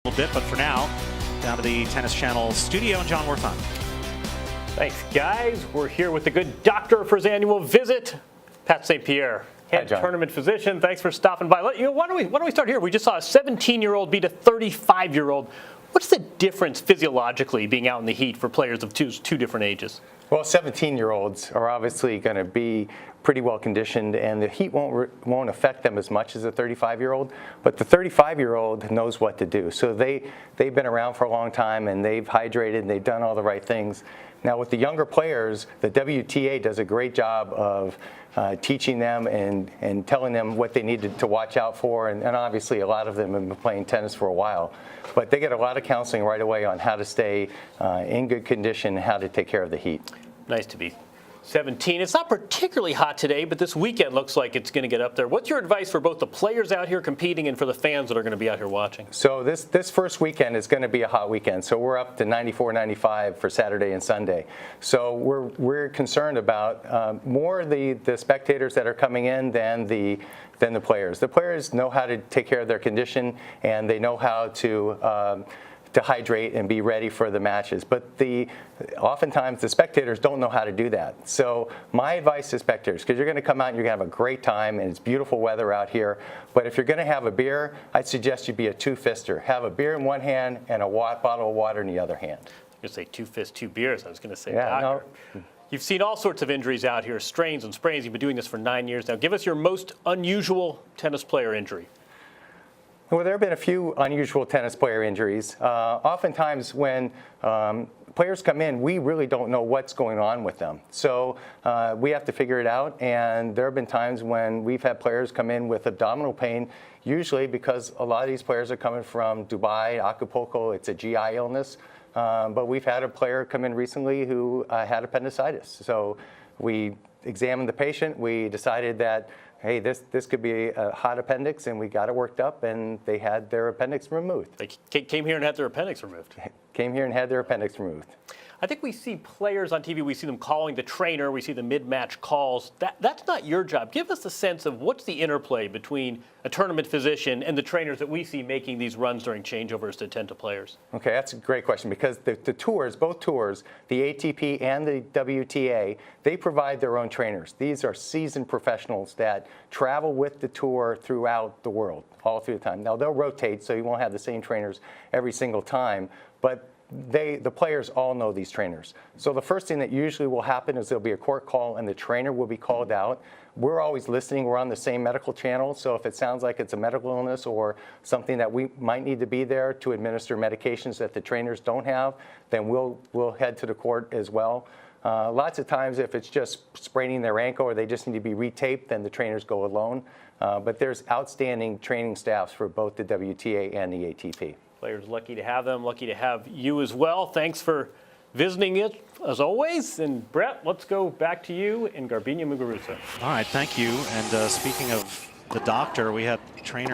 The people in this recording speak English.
A little bit, but for now, down to the Tennis Channel studio and John Worthon. Thanks, guys. We're here with the good doctor for his annual visit, Pat St. Pierre, head tournament physician. Thanks for stopping by. Why don't we start here? We just saw a 17-year-old beat a 35-year-old. What's the difference physiologically being out in the heat for players of two different ages? Well, 17-year-olds are obviously going to be pretty well conditioned, and the heat won't affect them as much as a 35-year-old. But the 35-year-old knows what to do. So they've been around for a long time, and they've hydrated, and they've done all the right things. Now, with the younger players, the WTA does a great job of teaching them and telling them what they need to watch out for. And obviously, a lot of them have been playing tennis for a while. But they get a lot of counseling right away on how to stay in good condition and how to take care of the heat. Nice to be 17. It's not particularly hot today, but this weekend looks like it's going to get up there. What's your advice for both the players out here competing and for the fans that are going to be out here watching? So this first weekend is going to be a hot weekend. So we're up to 94, 95 for Saturday and Sunday. So we're concerned about more the spectators that are coming in than the players. The players know how to take care of their condition, and they know how to hydrate and be ready for the matches. But oftentimes the spectators don't know how to do that. So my advice to spectators, because you're going to come out and you're going to have a great time, and it's beautiful weather out here, but if you're going to have a beer, I'd suggest you be a two-fister. Have a beer in one hand and a bottle of water in the other hand. You're going to say two fists, two beers. I was going to say, yeah, doctor. No. You've seen all sorts of injuries out here, strains and sprains. You've been doing this for 9 years now. Give us your most unusual tennis player injury. Well, there have been a few unusual tennis player injuries. Oftentimes when players come in, we really don't know what's going on with them. So we have to figure it out. And there have been times when we've had players come in with abdominal pain, usually because a lot of these players are coming from Dubai, Acapulco. It's a GI illness. But we've had a player come in recently who had appendicitis. So we examined the patient. We decided that, hey, this could be a hot appendix, and we got it worked up, and they had their appendix removed. They came here and had their appendix removed. Came here and had their appendix removed. I think we see players on TV, we see them calling the trainer, we see the mid-match calls. That's not your job. Give us a sense of what's the interplay between a tournament physician and the trainers that we see making these runs during changeovers to attend to players. Okay, that's a great question, because the tours, both tours, the ATP and the WTA, they provide their own trainers. These are seasoned professionals that travel with the tour throughout the world, all through the time. Now, they'll rotate, so you won't have the same trainers every single time, but the players all know these trainers. So the first thing that usually will happen is there'll be a court call and the trainer will be called out. We're always listening. We're on the same medical channel. So if it sounds like it's a medical illness or something that we might need to be there to administer medications that the trainers don't have, then we'll head to the court as well. Lots of times if it's just spraining their ankle or they just need to be retaped, then the trainers go alone. But there's outstanding training staffs for both the WTA and the ATP. Players lucky to have them, lucky to have you as well. Thanks for visiting it as always. And Brett, let's go back to you in Garbina Muguruza. All right, thank you. And speaking of the doctor, we had trainer